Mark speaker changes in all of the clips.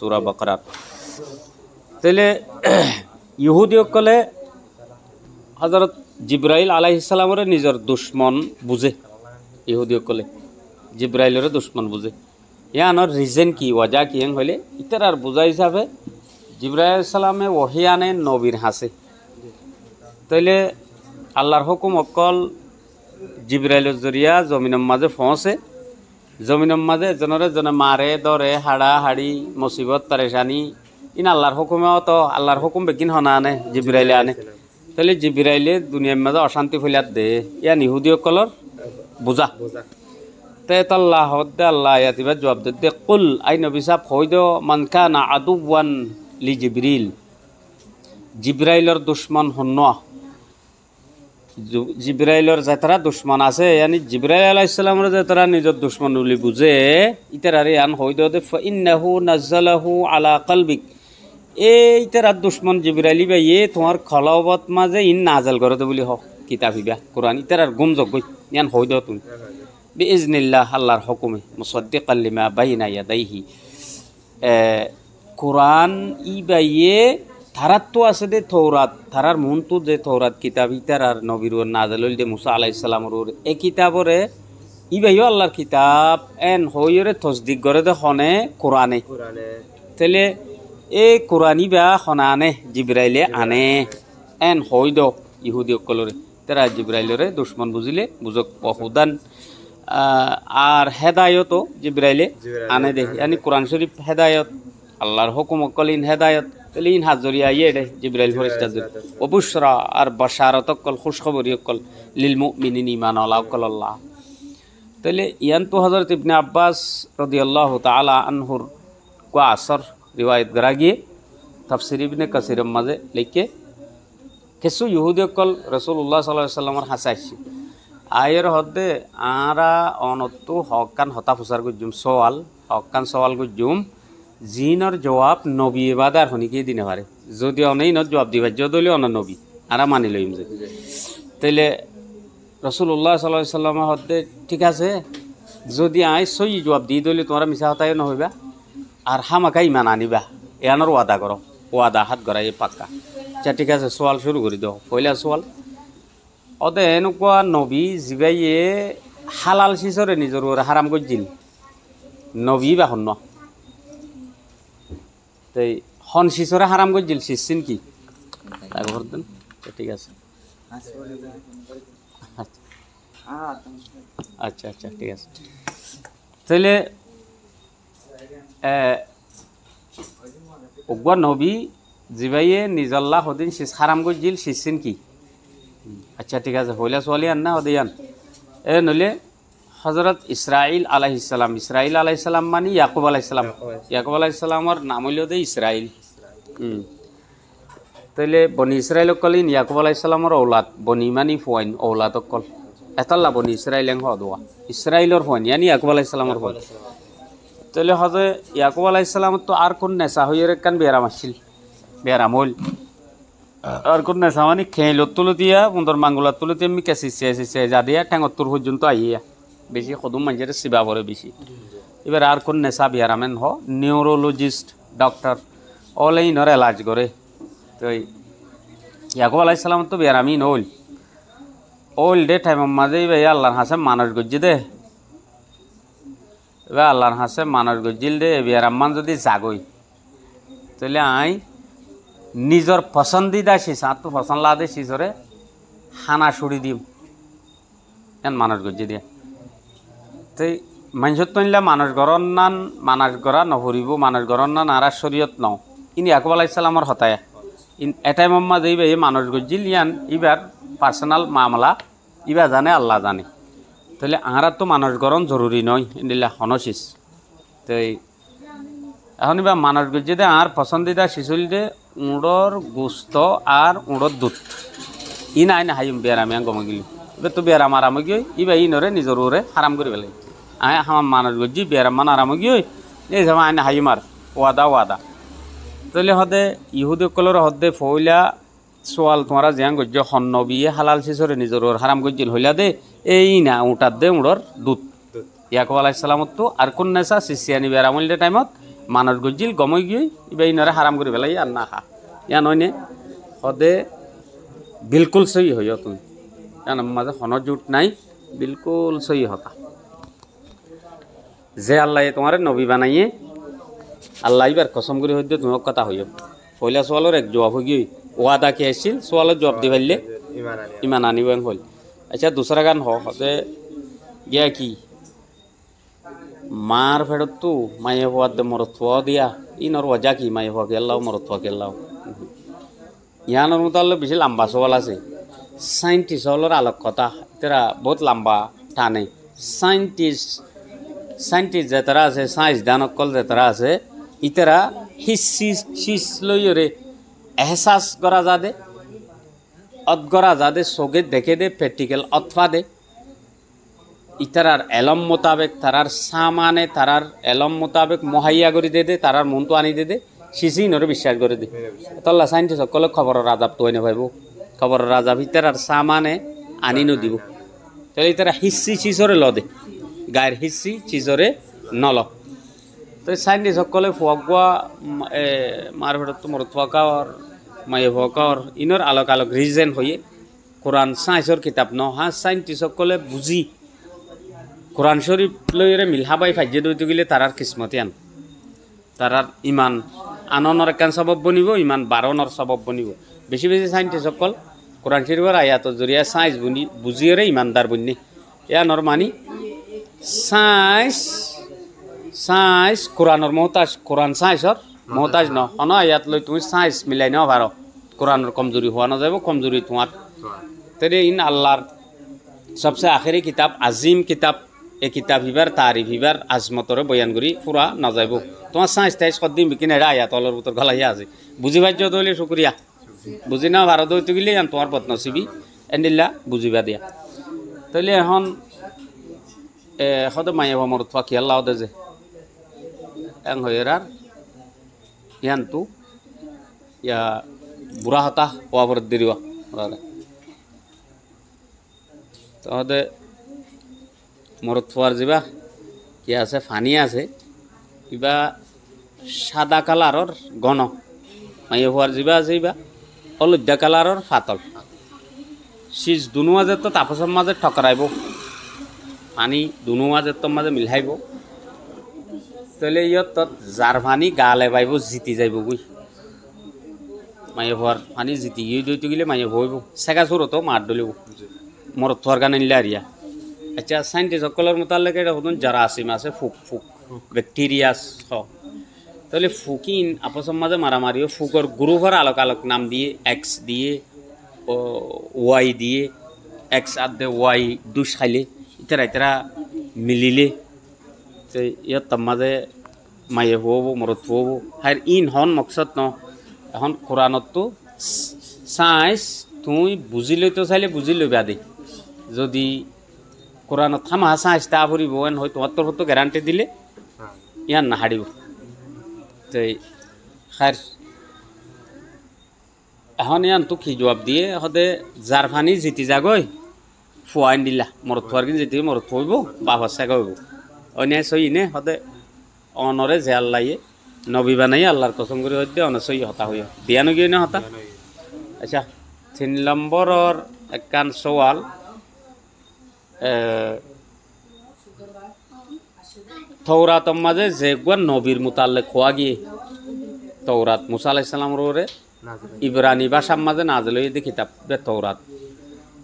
Speaker 1: সূরা বাকারাত তাহলে ইহুদিসকলে হযরত জিব্রাইল আলাইহিস সালামর নিজের দুশমন বুঝে ইহুদিসকলে জিব্রাইলের দুশমন বুঝে ইয়ানোর রিজন কি ওয়াজা কি হইলে ইতার আর বুঝা হিসাবে জিব্রাইল আলাইহিস সালামে ওহী আনে নবীর হাসে তাইলে আল্লাহর হুকুম অকল জিব্রাইলের জরিয়া জমিনের মাঝে পৌঁছে জমিনের মাঝে জনরে জনে মারে দরে হাড়া হাড়ি মুসিবত পরেশানি ইন আল্লাহর হুকুমেও তো আল্লাহর হুকুম বেকিন হনা আনে জিব্রাইলে আনে তাহলে জিব্রাইলে দুনিয়ার মাঝে অশান্তি ফেলাত দে ইয়ান ইহুদিসকলর বুঝা তে আল্লাহ হদ্দে আল্লাহ ইয়াতিবা জবাব দে কুল আই নবী সাহেব হই দো মান কানা আদুওয়ান লি জিবরিল জিব্রাইলের দুশমন হন্ন জিব্রাইলের যাতারা দুশমন আছে ইয়ানি জিব্রাইল আলাইহিস সালামের যাতারা নিজের দুশমন বলি বুঝে ইতারারে আন হই দো দে ফাইন্নাহু নাযালাহু আলা কলবিক এইটার দুশমন জিব্রাইলি বা ইয়ে তোমার খলাবত মাঝে ইন নাজাল করে দে বলি হ কিতাবিবা কোরআন ইতার গুম যোগ ইয়ান হই দো তুমি বিইজনিল্লাহ আল্লাহর হুকুমে মুসাদ্দিকাল লিমা বাইনা ইয়াদাইহি কোরআন ইবাইয়ে তারাত তো আছে দে তৌরাত তারার মন তো যে তৌরাত কিতাব ইতার আর নবীর নাজাল হইল দে মুসা আলাইহিস সালামর এই কিতাবরে ইবাইও আল্লাহর কিতাব এন হইরে তসদিক করে দে হনে কোরআনে তাহলে এই কোরআনি বা হনা আনে জিব্রাইলে আনে এন হই দ ইহুদিসকলরে তারা জিব্রাইলরে দুশমন বুঝিলে বুঝক বহুদান আর হেদায়তও জিব্রাইলে আনে দে ইয়ানি কোরআন শরীফ হেদায়ত আল্লাহর হুকুম অকলিন হেদায়ত তাহলে ইন হাজরিয়া ইয়ে দে জিব্রাইল ফেরেশতা অবুশরা আর বাশারত অকল খুশখবরি অকল লিল মুমিনিন ঈমান আলা অকল আল্লাহ তাহলে ইয়ান তো হযরত ইবনে আব্বাস রাদিয়াল্লাহু তাআলা আনহুর কোয়া আসর রিওয়ায়ত করা গিয়ে তাফসীর ইবনে কাসিরের মাঝে লিখে কিছু ইহুদিসকল রাসূলুল্লাহ সাল্লাল্লাহু আলাইহি ওয়াসাল্লামের হাসাইছি আয়ের হদে আরা অনতু হকান হতা ফুসার গুজুম সওয়াল হকান সওয়াল গুজুম জিনর জবাব নবী বাদার হনিকে দিনে পারে যদি অনেই ন জবাব দিবা যদলি অন নবী আরা মানি লইম যে তাইলে রাসূলুল্লাহ সাল্লাল্লাহু আলাইহি ওয়াসাল্লাম হদে ঠিক আছে যদি আই সই জবাব দি দলি তোমরা মিছা হতাই ন হইবা আর হামাকা ইমান আনিবা এয়ানোর ওয়াদা করো ওয়াদা হাত গড়াই পাক্কা আচ্ছা ঠিক আছে সোয়াল শুরু করে দাও পয়লা সোয়াল অদে এনেকুৱা নবী জিবাইয়ে হালাল সিসরে নিজর হারাম করছিল নবী বা হন তাই হন সিসরে হারাম করছিল সিসিন কি দেন ঠিক আছে আচ্ছা আচ্ছা ঠিক আছে তাহলে ওগুয়া নবী জিবাইয়ে নিজল্লা হদিন সিস হারাম করছিল সিসিন কি আচ্ছা ঠিক আছে হইলা সোয়ালি আন না হদিয়ান এ নইলে হযরত ইসরাইল আলাইহিস সালাম মানে ইয়াকুব আলাইহিস সালামর নাম হইল দে ইসরাইল তাইলে বনি ইসরাইল কলিন ইয়াকুব আলাইহিস সালামর ঔলাদ বনি মানি ফুয়াইন ঔলাদ কল এতাল্লা বনি ইসরাইল এং হদওয়া ইসরাইলর ফুয়াইন ইয়ানি ইয়াকুব আলাইহিস সালামর ফুয়াইন তাইলে হযরত ইয়াকুব আলাইহিস সালাম তো আর কোন নেশা হইরে কান বেরাম আসছিল বেরাম হইল আর কোন নেশা মানে খেইলত তুলতিয়া বন্দর মাঙ্গুলাত তুলতে আমি কেসিছে যা দিয়া ঠ্যাঙত্তর পর্যন্ত আইয়া বেশি সদুম মানুষের সেবা করে বেশি এবার আর কোন নেশা বেরামেন হ নিউরোলজিস্ট ডক্টর অনলাইনের এলাজ করে তো ইয়াকুব আলাইহিস সালাম তো বেরামি নইল ওল্ড ডে টাইমের মাঝে ভাই আল্লাহর হাসে মানুষ গজ্জি দে এবার আল্লাহর হাসে মানুষ গজ্জিল দে বেরামান যদি জাগই তাহলে আই নিজর পছন্দিদা শিশা তো পছন্দ লাদে শিশরে হানা সুড়ি দিম এন মানুষ গজ্জি দিয়ে তো মানুষত তৈলা মানুষ গরণ নান মানুষ গড়া নহরিব মানুষ গরণ নান আর শরীয়ত ন ইনি ইয়াকুব আলাইহিস সালামর হতায় ইন এটাই মাম্মা যেই ভাই মানুষ গজ্জিল ইয়ান ইবার পার্সোনাল মামলা ইবা জানে আল্লাহ জানে তাহলে আহারা তো মানুষ গরণ জরুরি নয় ইনিলা হনশিস তো এখন এবার মানুষ গজ্জি দে আর পছন্দিদা শিশুল দে উড়র গোস্ত আর উড়র দুধ ই নাই না হাইম বেয়ারামি আং গমে গেলি এবার তো বেয়ারাম আরাম গিয়ে ইবা ইনরে নিজর ওরে হারাম করে পেলাই আয় আমার মানুষ গজ্জি বেয়ারাম মান আরাম গিয়ে এই সময় আইনা হাইম আর ওয়াদা তাহলে হদে ইহুদিসকলের হদে ফইলা সোয়াল তোমরা জিয়াং গজ্জ হন্ন বিয়ে হালাল শিশরে নিজর ওর হারাম গজ্জিল হইলা দে এই না উঠার দে উড়র দুধ ইয়াকুব আলাইহিস সালামত তো আর কোন নেশা সিসিয়ানি বেয়ারামল দে টাইমত মানত গজিল গমই গিয়ে এবার ইনারে হারাম করে ফেলাই আর না খা ইয়া নয় নে সদে বিলকুল সহি হইয় তুমি ইয়ান মাঝে হন জুট নাই বিলকুল সহি হতা যে আল্লাহ তোমার নবী বানাইয়ে আল্লাহ এবার কসম করে হইতে তোমার কথা হইয় পয়লা সোয়ালের এক জবাব হয়ে গিয়ে ওয়াদা কে আসছিল সোয়ালের জবাব দি পারলে ইমান আনিবেন হল আচ্ছা দুসরা গান হতে গিয়া কি মার ফেরত তো মায়ে হওয়ার মরত দিয়া ইনর ওয়াজা কি মায়ে হওয়া গেলাও মরত হওয়া গেলাও ইয়ানোর মতো আল্লাহ বেশি লম্বা সোয়াল আছে সাইন্টিস্ট হলোর আলোক কথা তারা বহুত লম্বা টানে সাইন্টিস্ট যে তারা আছে সায়েন্স দানকল যে তারা আছে ইতারা হিস লইরে এহসাস করা যাদে অদগরা যাদে চোখে দেখে দে প্র্যাকটিক্যাল অথবা দে ইতারার এলম মোতাবেক তারার সামানে তারার এলম মোতাবেক মহাইয়া করে দে দে তারার মনটো আনি দে দে সিসি নরে বিশ্বাস করে দে তল্লা সাইন্টিস্ট সকলে খবরের রাজাব তো এনে ভাইব খবরের রাজাব ইতারার সামানে আনি নদিব তাহলে ইতারা হিসি চিজরে ল দে গায়ের হিসি চিজরে নল তো সাইন্টিস্ট সকলে ফুয়া মার ভেতর মরত ফুয়াকার মায়ে ফুয়াকার ইনর আলোক আলোক রিজেন হয়ে কোরআন সায়েন্সর কিতাব ন হা সাইন্টিস্ট সকলে বুঝি কোরআন শরীফ লইরে মিলহাবাই ফাইজে দইতে গেলে তারার কিসমতি আন তারার ইমান আননের একান সবব বনিব ইমান বারণর সবব বনিব বেশি বেশি সাইন্টিস্ট সকল কোরআন শরীফের আয়াতর জরিয়া সায়েন্স বুনি বুঝিয়ে ইমানদার বন্যে ইয়ানর মানি সায়েন্স কোরআনের মহতাজ কোরআন সায়েন্সর মহতাজ ন অন আয়াত লৈ তুমি সায়েন্স মিলাই ন পার কোরআনের কমজোরি হওয়া না যাব কমজোরি তোমার তেরে ইন আল্লাহর সবচেয়ে আখেরি কিতাব আজিম কিতাব এই কিতাব হিবার তারিফ হিবার আজমতরে বয়ান করি পুরা না যাইব তোমার সায়েন্স টাইস কদিন বিকিনে এরা আয়াত অলর ভিতর গলাইয়া আছে বুঝি পাইছ দইলে শুক্রিয়া বুঝি না ভারত হইতে গেলে তোমার বদনসিবি এন্ডিল্লা বুঝিবা দিয়া তাইলে এখন সদে মায়ে মরত ফাঁকি আল্লাহ দে যে এং হইরার ইয়ানতু ইয়া বুড়া হতা হওয়া পর দেরিবা তাহলে মরত ফোয়ার যাবা কি আছে ফানি আছে কিবা সাদা কালারর গণ মাইয়ে হওয়ার যাবা আছে ইবা হলুদা কালারর ফাতল সিজ দুনো মাঝে তো তাপসের মাঝে ঠকরাইব পানি দুনো মাঝে তো মাঝে মিলাইব তাহলে ইয়ত যার পানি গালে পাইব জিতি যাইব গই মাইয়ে হওয়ার পানি জিতি গিয়ে দইতে গেলে মাইয়ে হইব সেগা চোর তো মার দলিব মরত থর গান নিলে আরিয়া আচ্ছা সাইন্টিস্ট সকলের মোতালেক এটা হতুন জারাসিম আছে ফুক ব্যাকটেরিয়াস তাহলে ফুকিন আপসের মাঝে মারামারিও ফুকর গ্রুপের আলোক আলোক নাম দিয়ে এক্স দিয়ে ওয়াই দিয়ে এক্স আর দে ওয়াই দুষ খাইলে ইতারা মিলিলে তো ইয়ার তার মাঝে মাইয়ে হব মরত হব হার ইন হন মকসদ ন এখন কোরআনত তো সায়েন্স তুই বুঝি লইতো চাইলে বুঝি লইবা দে যদি কোরআনত থামা সায়েন্স তা ফুরিব এন হয়তো অত্তর হতো গ্যারান্টি দিলে ইয়ান না হারিব তো খার এখন ইয়ান তো কি জবাব দিয়ে হদে যার ফানি জিতি যাগৈ ফুয়াইন দিলা মরত ফুয়ার কিন্তু জিতি মরত ফুইব বাবার সাগা হইব অন্যায় সই নে হদে অনরে যে আল্লাহে নবী বানাই আল্লাহর কসম করে হইতে অনসই হতা হইয়া দিয়া নগিয়ে না হতা আচ্ছা 3 নম্বরের একখান সওয়াল তৌরাতর মাঝে যে নবীর মোতাল্লেক হওয়া গিয়ে তৌরাত মুসা আলাইহিস সালাম রে ইব্রানি ভাষার মাঝে নাজিল হইছে কিতাব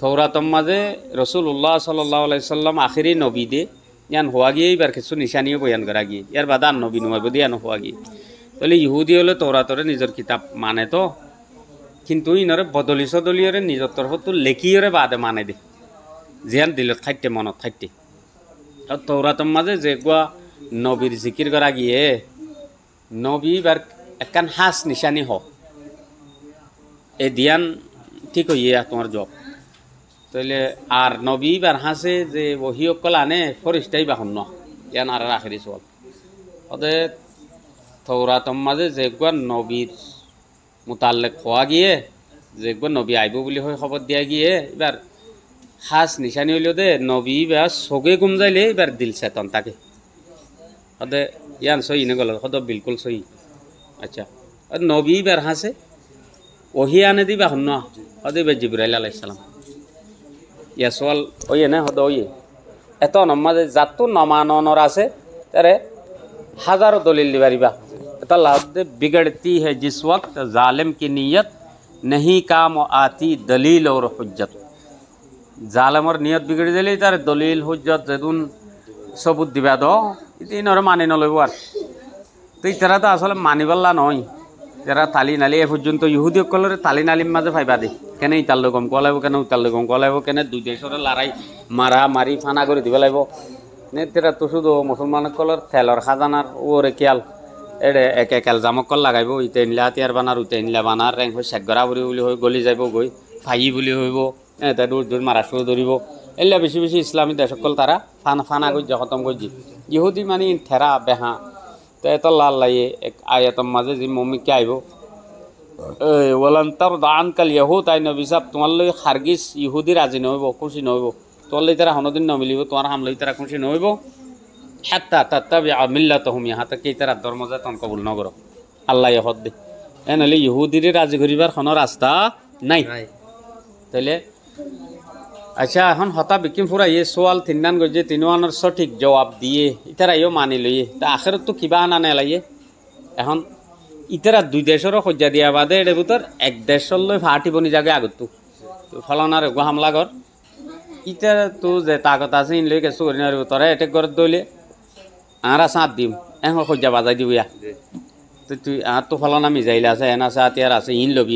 Speaker 1: তৌরাতর মাঝে রাসূলুল্লাহ সাল্লাল্লাহু আলাইহি সাল্লাম আখিরি নবী দে ইয়ান হওয়া গিয়ে এবার কিছু নিশানিও বয়ান করা গিয়ে ইয়ার বাদে আর নবী নমাইব দিয়ে হওয়া গিয়ে তাহলে ইহুদি হলে তৌরাতরে নিজের কিতাব মানে তো কিন্তু ইনরে বদলি সদলিয়রে নিজের তরফত লেখিয়রে বাদে মানে দে জিয়ান দিলত খাইতে মনত খাইতে আর তৌরাতর মাঝে যে নবীর জিকির করা গিয়ে নবী এবার একখান হাস নিশানি হ এ দিয়ান ঠিক হইয়া তোমার জব তাহলে আর নবী এবার হাসে যে ওহি অকল আনে ফরিস্তাই বাহন ন ইয়ান আর আখেরি চল ওদের তৌরাতর মাঝে যে নবীর মোতাল্লেক হওয়া গিয়ে যে নবী আইব বলে খবর দিয়া গিয়ে এবার হাস নিশানি হইল দে নবী এবার চোখে গুম যাইলে এবার দিল চেতন তাকে হদে ইয়ান সহি নে গলত হদ বিলকুল সহি আচ্ছা নবী বের হাসে ওহি আনে দিবা হন হদে বে জিবরাইল আলাইহিস সালাম ইয়া সওয়াল ওই না হদ ওই এত নমাজে জাতু নমাননর আছে তারে হাজারো দলিল দিবারিবা এটা লাদে बिगड़ती है जिस वक्त जालिम की नीयत नहीं काम आती दलील और हुज्जत জালেমর নিয়ত বিগড়ি দিলেই তার দলিল হুজ্জত যেদুন সবুত দিবা দ ইনরে মানি নলইব আর তুই তারা তো আসলে মানিবাল্লা নয় যারা তালি নালি এ পর্যন্ত ইহুদি সকলের তালি নালির মাঝে ফাইবা দে কেন ইতার লগম কলাইব কেন উতার লগম কলাইব কেন দুই দেশের লড়াই মারা মারি ফানা করে দিব লাগব নে তেরা তো শুধু মুসলমান সকলের তেলর খাজানার ওরে খেয়াল এড়ে এক একাল জামকল লাগাইব ইতে ইনলা তিয়ার বানার উতে ইনলা বানার রেং হয়ে শেখগরা বুলি হয়ে গলি যাব গই ফাই বুলি হইব এটা দূর দূর মারা শুরু ধরিব এলা বেশি বেশি ইসলামী দেশ সকল তারা ফানা গজ্জা খতম গজ্জি ইহুদি মানে ঠেরা বেহা তো এত লাল লাইয়ে এক আয়াতম মাঝে যে মমিকে আইব ওলান্তর দান কাল ইহুদ আই নবী সাহেব তোমার লই খারগিস ইহুদি রাজি নহইব খুশি নহইব তোর লই তারা হনদিন নমিলিব তোমার হামলই তারা খুশি নহইব হাত্তা তাত্তাবি মিল্লাতহুম ইহা তাকে তারা ধর্ম জাতন কবুল নগর আল্লাহ ইহদ দে এনলে ইহুদির রাজি করিবার কোনো রাস্তা নাই তাইলে আচ্ছা এখন হতা বিকিম ফুরা ইয়ে সোয়াল তিনদান গজে তিনওয়ানোর সঠিক জবাব দিয়ে ইতারা ইও মানি লইয়ে তা আখেরত তো কিবা আনা নেলাইয়ে এখন ইতারা দুই দেশেরও সজ্জা দিয়া বাদে এর ভিতর এক দেশের লই ফাটি বনি জাগে আগত তো ফলনার গো হামলা কর ইতারা তো যে তাগত আছে ইন লই কিছু করি না তোরা এটেক করে দইলে আরা সাথ দিম এখন সজ্জা বাজাই দিব ইয়া তো তুই আর তো ফলনা মিজাইল আছে এন আছে আতিয়ার আছে ইন লবি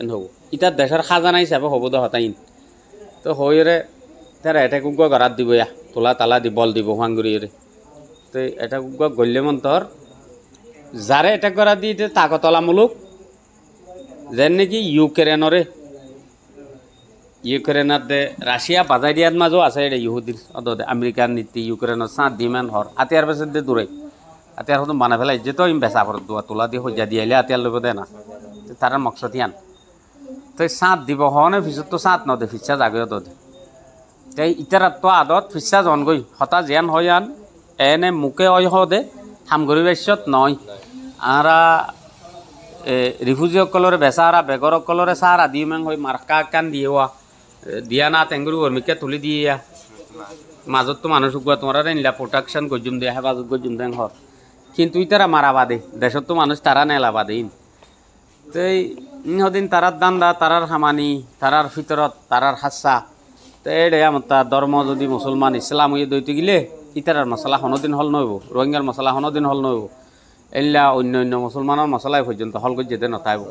Speaker 1: এন হব ইতার দেশের খাজানা হিসাবে হব দে হতা ইন তো হইরে তারা এটা কুকুয়া গড়াত দিব ইয়া তোলা তালা দি বল দিব হাঙ্গুরিরে তো এটা কুকুয়া গল্লে মন্তর যারে এটা গড়া দি তাকতলা মুলুক যেন নাকি ইউক্রেনের দে রাশিয়া বাজাই দিয়ার মাঝও আছে এটা ইহুদির অদে আমেরিকার নীতি ইউক্রেনের সাঁত দিমান হর আতিয়ার পাশে দে দূরে আতিয়ার হতো বানা ফেলাই যেত ইম বেচা ফরত দোয়া তোলা দিয়ে সজ্জা দিয়ে আইলে আতিয়ার লব দে না তার মকসদ ইয়ান তো সাঁত দিব হনে পিছত তো সাঁত নদে ফিচ্ছা জাগেও দে তাই ইতার তো আদত ফিচ্ছা জন গই হতা জিয়ান হয় আন এনে মুখে অয় দে হামগরি বেশত নয় আরা রিফিউজি সকলরে বেচারা বেগর সকলরে সারা দি মেং হয় মার্কা কান দিয়েওয়া দিয়া না তেঙ্গুরি বর্মিকে তুলি দিয়া মাজত তো মানুষ উগুয়া তোমার নিলা প্রোটেকশন গজুম দে হেফাজত গজুম দেন হর কিন্তু ইতারা মারা বাদে দেশত তো মানুষ তারা নেলা বাদে তাই ইহদিন তারার দান্দা তারার হামানি তারার ভিতরত তারার হাসা তো এড়ে আমার তার ধর্ম যদি মুসলমান ইসলাম হয়ে দইতে গেলে ইতারার মশলা হনদিন হল নইব রোহিঙ্গার মশলা হনদিন হল নইব এলা অন্য মুসলমানের মশলাই পর্যন্ত হল করে যেতে নথাইব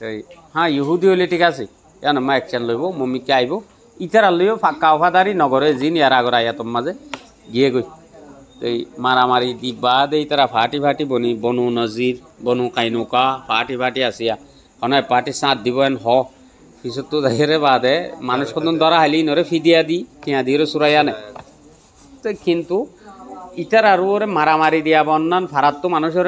Speaker 1: তাই হ্যাঁ ইহুদি হলে ঠিক আছে ইয়ান মা একশন লইব মম্মিকে আইব ইতারা লইও ফাঁকা ওফাদারি নগরে জিন ইয়ার আগর আয়াতম মাঝে গিয়ে গই এই মারামারি দি বাদে ইতারা ফাটি বনু নজির বনু কাইনুকা ফাটি আসিয়া হনায় পাটি সাঁত দিব এন পিছত তো দেখেরে বাদে মানুষ কত ধরা হাইলি নরে ফিদিয়া দি টিয়া দিয়ে চুরাইয়া নে তো কিন্তু ইটার আর ওরে মারামারি দিয়া বন্যান ফারাত তো মানুষের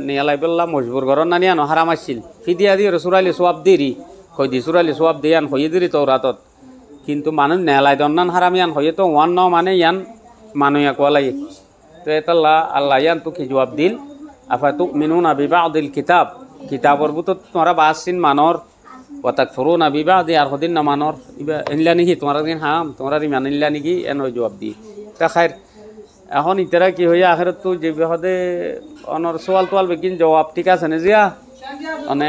Speaker 1: নিয়ালাই পেলা মজবুর ঘর না নিয়ানো হারাম আসছিল ফিদিয়া দিয়ে চুরাইলে সোয়াব দিরি কই দি চুরাইলে সোয়াব দিয়ান হয়ে দিরি তো রাতত কিন্তু মানুষ নেলাই দন্নান হারামিয়ান হয়ে তো ওয়ান ন মানে ইয়ান মানুয়া কোয়ালাই তো এটা আল্লাহ ইয়ান তো কি জবাব দিল আফা তো মিনুনা বিবাদিল কিতাবর বুতো তোমরা বাসিন মানর ওতাক ফরু না বিবাদি আর হদিন না মানর ইবা ইনলা নাকি তোমরা দিন হাম তোমরা রিমান ইনলা নাকি এন জবাব দি তা খাইর এখন ইতারা কি হইয়া আখেরত তো যে হদে অনর সোয়াল তোয়াল বেকিন জবাব ঠিক আছে না জিয়া মানে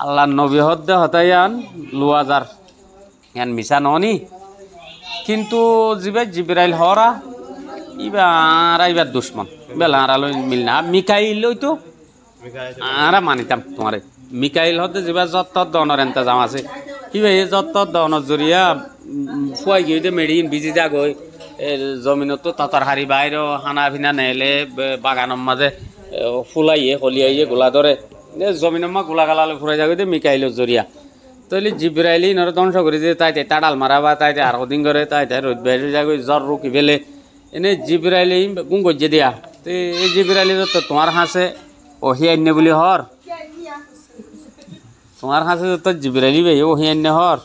Speaker 1: আল্লাহ নবী হদে হতায়ান লুয়াজার ইয়ান মিশা ননি কিন্তু জিবে জিবরাইল হরা ইবার দুশ্মন বেলা আরালই মিল না মিকাইল লইতো আরা মানিতাম তোমারে মিকাইল হতে যা যত দনের ইন্তজাম আছে কি ভাই যত দনের জরিয়া ফুয়াই গিয়ে মেডিন বিজি যা গই জমিনত তাতার হারি বাইর হানা ভিনা নেলে বাগানের মাঝে ফুলাইয়ে হলিয়াইয়ে গোলা ধরে জমিনের মা গোলা গালালে ফুরাই যাবে মিকাইলের জরিয়া তাহলে জিব্রাইলি নরে ধ্বংস করে দিয়ে তাই তাড়াল মারা বা তাই আর দিন করে তাই রোদ বেড়ে যাবে জ্বর রুকি ফেলে এনে জিব্রাইলি গুং গজ্জে দিয়া তো এই জিব্রাইলি তো তোমার হাসে ওহি আন্য বলি হর তোমার হাসে তো জিব্রাইলি ভাই ওহি আন্য হর